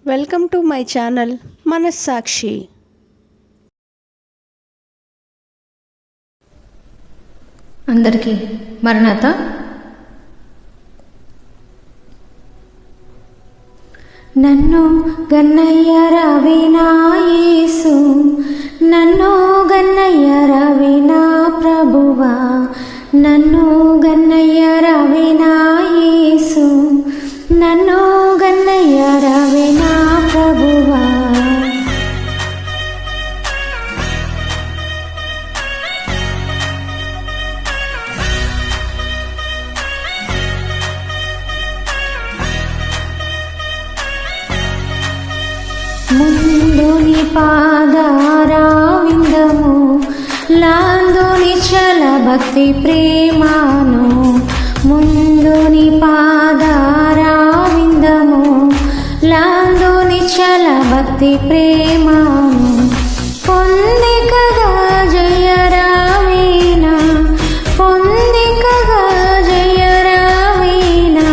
Welcome to my channel మనస్సాక్షి. అందరికీ మరణాత. నన్ను గన్నయ్య రావినా యేసు, నన్ను గన్నయ్య రావినా ప్రభువా, నన్ను గన్నయ్య రావినా యేసు, నన్ను గన్నయ్య రావినా ప్రభువా. ముందుని పాదారావిందము, లాందుని చల భక్తి ప్రేమాను. ముందుని పాదారావిందము, లాందుని చల భక్తి ప్రేమాను. పొందికగా జయరావేనా, పొందికగా జయరావేనా,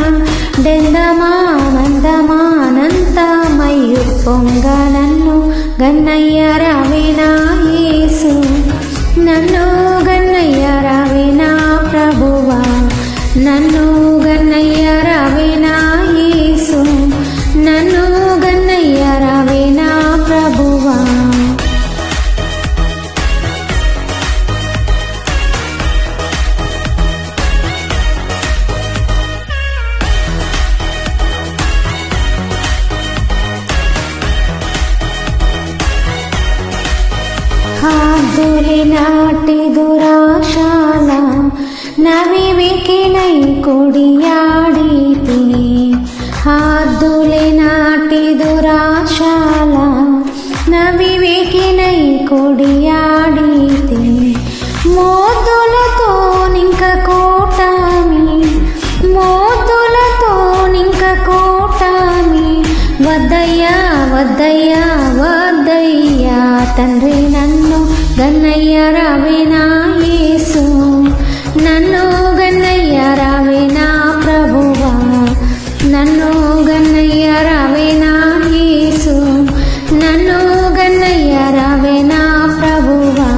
దెందమానందమానంతమయ్యు పొంగ. నన్ను గన్నయ్య రావినా యేసు, నన్ను గన్నయ్య రావినా ప్రభువా, నన్ను గన్నయ్య రావినా యేసు, నన్ను గన్నయ్య రావినా ప్రభువా. హాదులి నాటి దురాశాల నవివికినై కొడియాడితి. హాదులి నాటి దురాశాల నవివికినై కొడియాడితి. మోతులతో నింక కోటామి, మోతులతో నింక కోటామి. వద్దయ్యా వద్దయ్యా వద్దయ్యా తండ్రి, నన్ను గన్నయ్య రావినా యేసు, నన్ను గన్నయ్య రావినా ప్రభువా, నన్ను గన్నయ్య రావినా యేసు, నన్ను గన్నయ్య రావినా ప్రభువా.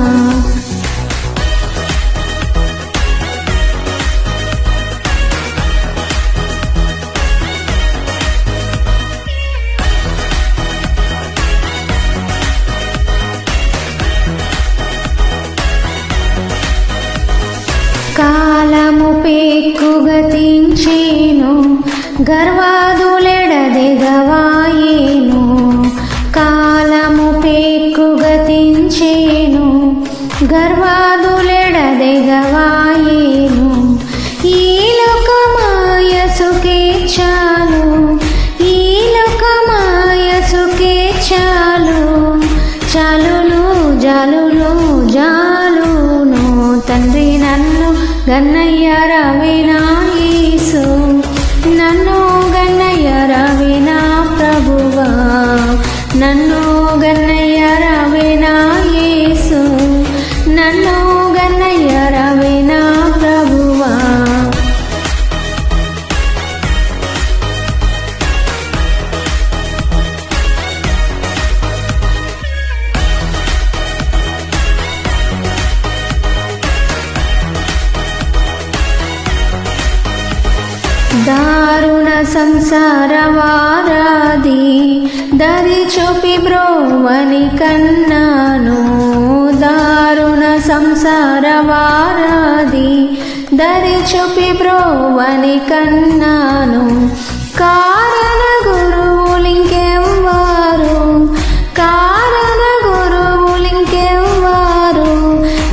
కాలము పేక్కుగతించేను, గర్వాదులెడదెగవాయేను. కాలము పేక్కుగతించేను, గర్వాదులెడదెగవాయేను. ఈ లోకమాయ సుఖేచ్ఛాలు, ఈ లోకమాయ సుఖేచ్ఛాలు చాలును జాలును జాలును. తండ్రి నన్ను గన్నయ్య రావినా యేసు, నన్ను గన్నయ్య రావినా ప్రభువా, నన్ను గన్నయ్య రావినా యేసు, నన్ను గన్నయ్య రావినా ప్రభువా. దారుణ సంసార వారాది దరి చూపి బ్రోవని కన్నాను. దారుణ సంసార వారాది దరి చూపి బ్రోవని కన్నాను. కారణ గురువులింకెవ్వారు, కారణ గురువులింకెవ్వారు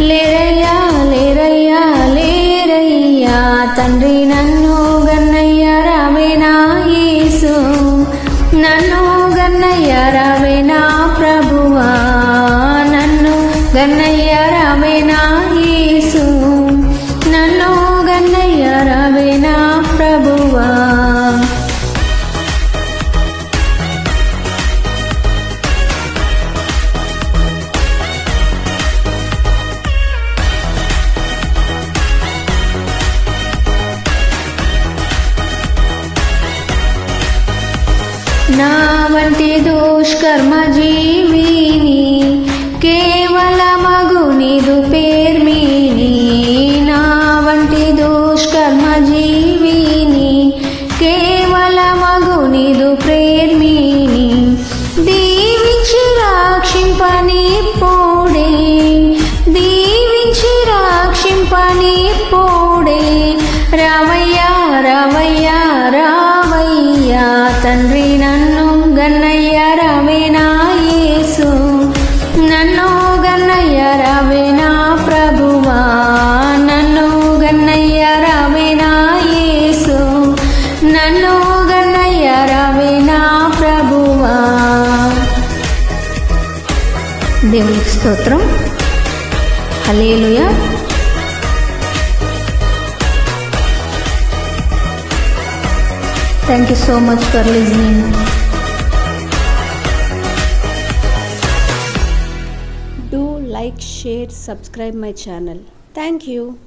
లేరయ్యా లేరయ్యా లేరయ్యా. తండ్రి నన్ను గన్నయ్య రావినా యేసు, నన్ను గన్నయ్య రావినా ప్రభువా, నన్ను గన్నయ్య రావినా యేసు, నన్ను గన్నయ్య రావినా ప్రభువా. నా వంటి దుష్కర్మ జీవిని కేవలమగు నీదు పేర్మిని నా వంటి దుష్కర్మ జీవిని కేవలమగు నీదు ప్రేర్మిని దీవించి రక్షింపని పోడే దీవించి రక్షింపని పోడే రావయ్యా రావయ్యా రావయ్యా తండ్రి నన్ను గన్నయ్య రావేనా యేసు నన్ను గన్నయ్య రావేనా ప్రభువా నన్ను గన్నయ్య రావేనా యేసు నన్ను గన్నయ్య రావేనా ప్రభువా. దేవునికి స్తోత్రం. హల్లెలూయా. Thank you so much for listening. Do like, share, subscribe my channel. Thank you.